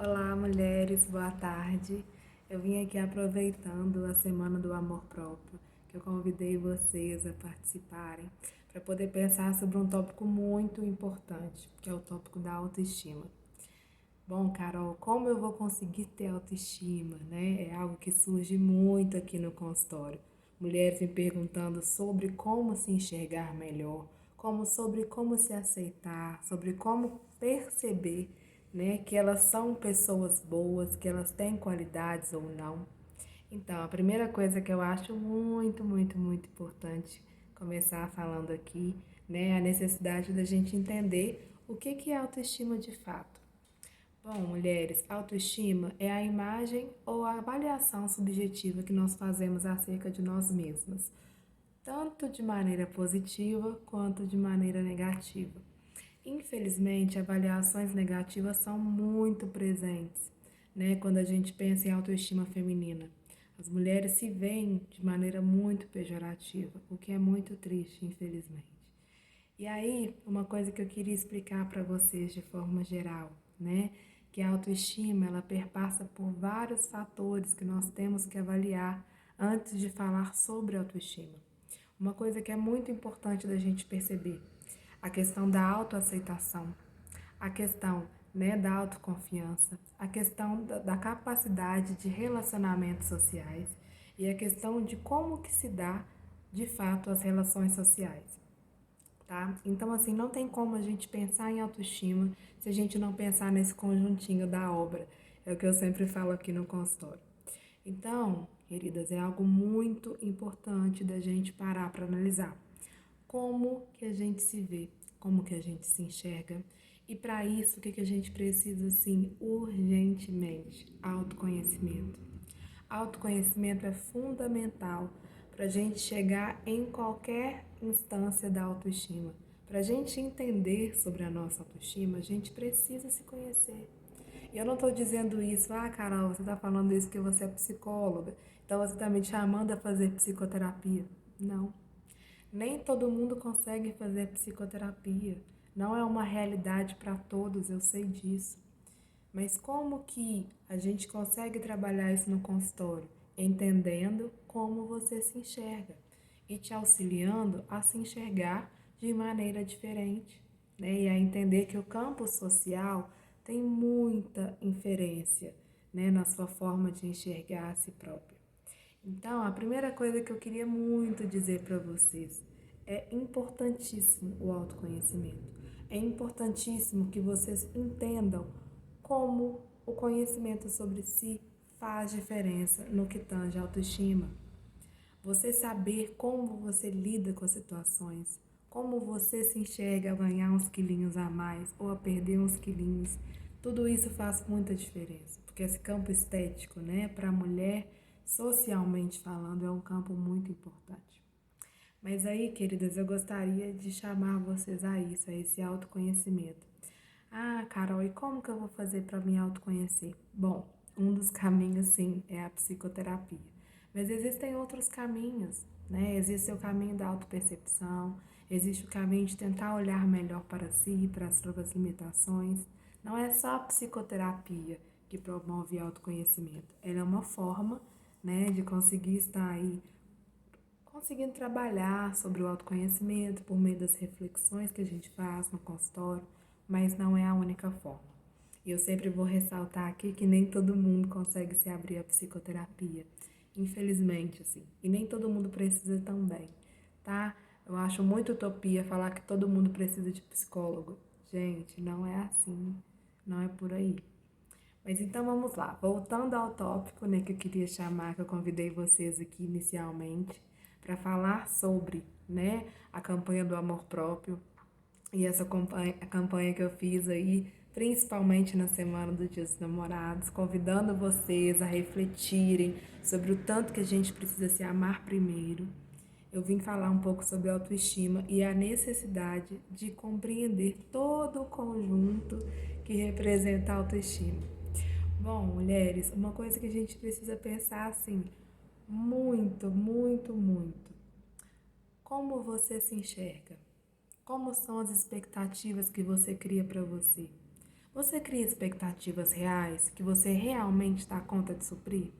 Olá, mulheres, boa tarde. Eu vim aqui aproveitando a Semana do Amor Próprio, que eu convidei vocês a participarem, para poder pensar sobre um tópico muito importante, que é o tópico da autoestima. Bom, Carol, como eu vou conseguir ter autoestima, né? É algo que surge muito aqui no consultório. Mulheres me perguntando sobre como se enxergar melhor, sobre como se aceitar, sobre como perceber, né, que elas são pessoas boas, que elas têm qualidades ou não. Então, a primeira coisa que eu acho muito importante começar falando aqui, né, é a necessidade da gente entender o que é autoestima de fato. Bom, mulheres, autoestima é a imagem ou a avaliação subjetiva que nós fazemos acerca de nós mesmas, tanto de maneira positiva quanto de maneira negativa. Infelizmente, avaliações negativas são muito presentes, né, quando a gente pensa em autoestima feminina. As mulheres se veem de maneira muito pejorativa, o que é muito triste, infelizmente. E aí, uma coisa que eu queria explicar para vocês de forma geral, né? Que a autoestima, ela perpassa por vários fatores que nós temos que avaliar antes de falar sobre autoestima. Uma coisa que é muito importante da gente perceber, a questão da autoaceitação, a questão, né, da autoconfiança, a questão da capacidade de relacionamentos sociais e a questão de como que se dá, de fato, as relações sociais. Tá? Então, assim, não tem como a gente pensar em autoestima se a gente não pensar nesse conjuntinho da obra. É o que eu sempre falo aqui no consultório. Então, queridas, é algo muito importante da gente parar para analisar como que a gente se vê, como que a gente se enxerga. E para isso, o que a gente precisa, assim, urgentemente? Autoconhecimento. Autoconhecimento é fundamental para a gente chegar em qualquer instância da autoestima. Para a gente entender sobre a nossa autoestima, a gente precisa se conhecer. E eu não estou dizendo isso, Carol, você está falando isso porque você é psicóloga, então você está me chamando a fazer psicoterapia. Não. Nem todo mundo consegue fazer psicoterapia. Não é uma realidade para todos, eu sei disso. Mas como que a gente consegue trabalhar isso no consultório? Entendendo como você se enxerga e te auxiliando a se enxergar de maneira diferente, né? E a entender que o campo social tem muita inferência, né, na sua forma de enxergar a si próprio. Então, a primeira coisa que eu queria muito dizer para vocês é importantíssimo o autoconhecimento. É importantíssimo que vocês entendam como o conhecimento sobre si faz diferença no que tange a autoestima. Você saber como você lida com as situações, como você se enxerga a ganhar uns quilinhos a mais ou a perder uns quilinhos, tudo isso faz muita diferença, porque esse campo estético, né, para a mulher, socialmente falando, é um campo muito importante. Mas aí, queridas, eu gostaria de chamar vocês a isso, a esse autoconhecimento. Carol, e como que eu vou fazer para me autoconhecer? Bom, um dos caminhos, sim, é a psicoterapia. Mas existem outros caminhos, né? Existe o caminho da autopercepção, existe o caminho de tentar olhar melhor para si, para as suas limitações. Não é só a psicoterapia que promove autoconhecimento. Ela é uma forma, né, de conseguir estar aí conseguindo trabalhar sobre o autoconhecimento por meio das reflexões que a gente faz no consultório, mas não é a única forma. E eu sempre vou ressaltar aqui que nem todo mundo consegue se abrir à psicoterapia, infelizmente, assim, e nem todo mundo precisa também, tá? Eu acho muito utopia falar que todo mundo precisa de psicólogo. Gente, não é assim, não é por aí. Mas então vamos lá, voltando ao tópico, né, que eu queria chamar, que eu convidei vocês aqui inicialmente, para falar sobre, né, a campanha do amor próprio e essa campanha, a campanha que eu fiz aí, principalmente na semana do Dia dos Namorados, convidando vocês a refletirem sobre o tanto que a gente precisa se amar primeiro. Eu vim falar um pouco sobre autoestima e a necessidade de compreender todo o conjunto que representa a autoestima. Bom, mulheres, uma coisa que a gente precisa pensar assim, muito. Como você se enxerga? Como são as expectativas que você cria para você? Você cria expectativas reais que você realmente dá conta de suprir?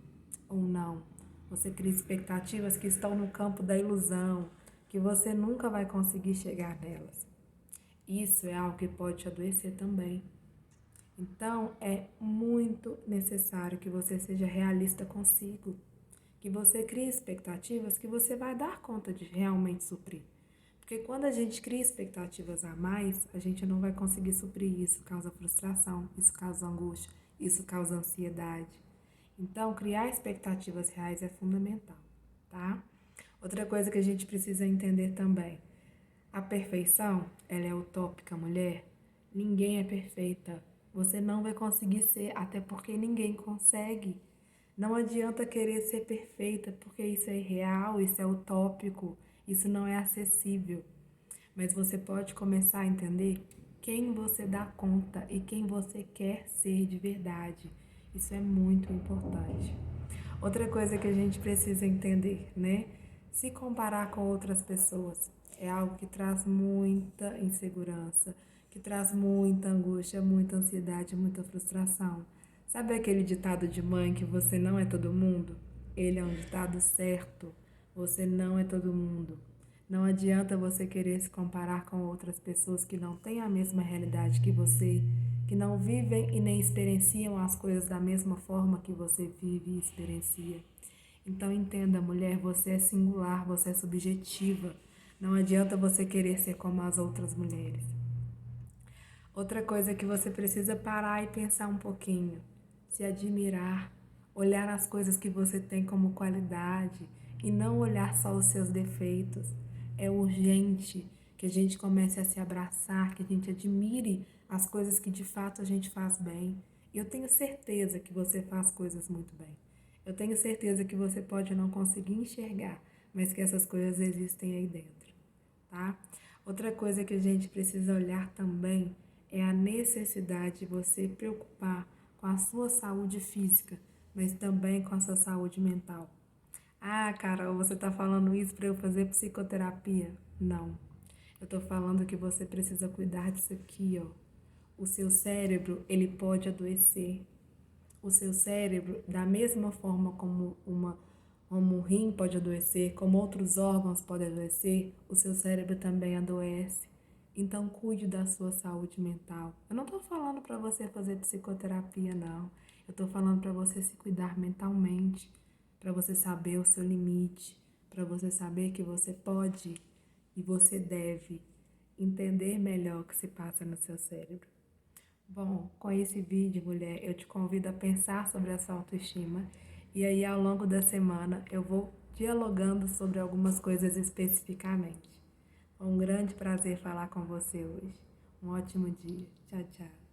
Ou não? Você cria expectativas que estão no campo da ilusão, que você nunca vai conseguir chegar nelas. Isso é algo que pode te adoecer também. Então, é muito necessário que você seja realista consigo, que você crie expectativas que você vai dar conta de realmente suprir. Porque quando a gente cria expectativas a mais, a gente não vai conseguir suprir isso, causa frustração, isso causa angústia, isso causa ansiedade. Então, criar expectativas reais é fundamental, tá? Outra coisa que a gente precisa entender também, a perfeição, ela é utópica, mulher. Ninguém é perfeita. Você não vai conseguir ser, até porque ninguém consegue. Não adianta querer ser perfeita, porque isso é irreal, isso é utópico, isso não é acessível. Mas você pode começar a entender quem você dá conta e quem você quer ser de verdade. Isso é muito importante. Outra coisa que a gente precisa entender, né? Se comparar com outras pessoas é algo que traz muita insegurança, que traz muita angústia, muita ansiedade, muita frustração. Sabe aquele ditado de mãe que você não é todo mundo? Ele é um ditado certo. Você não é todo mundo. Não adianta você querer se comparar com outras pessoas que não têm a mesma realidade que você, que não vivem e nem experienciam as coisas da mesma forma que você vive e experiencia. Então entenda, mulher, você é singular, você é subjetiva. Não adianta você querer ser como as outras mulheres. Outra coisa que você precisa parar e pensar um pouquinho, se admirar, olhar as coisas que você tem como qualidade e não olhar só os seus defeitos. É urgente que a gente comece a se abraçar, que a gente admire as coisas que de fato a gente faz bem. Eu tenho certeza que você faz coisas muito bem. Eu tenho certeza que você pode não conseguir enxergar, mas que essas coisas existem aí dentro, tá? Outra coisa que a gente precisa olhar também é a necessidade de você preocupar com a sua saúde física, mas também com a sua saúde mental. Ah, Carol, você está falando isso para eu fazer psicoterapia? Não. Eu estou falando que você precisa cuidar disso aqui, ó. O seu cérebro, ele pode adoecer. O seu cérebro, da mesma forma como um rim pode adoecer, como outros órgãos podem adoecer, o seu cérebro também adoece. Então, cuide da sua saúde mental. Eu não estou falando para você fazer psicoterapia, não. Eu estou falando para você se cuidar mentalmente, para você saber o seu limite, para você saber que você pode e você deve entender melhor o que se passa no seu cérebro. Bom, com esse vídeo, mulher, eu te convido a pensar sobre a sua autoestima e aí ao longo da semana eu vou dialogando sobre algumas coisas especificamente. Foi um grande prazer falar com você hoje. Um ótimo dia. Tchau, tchau.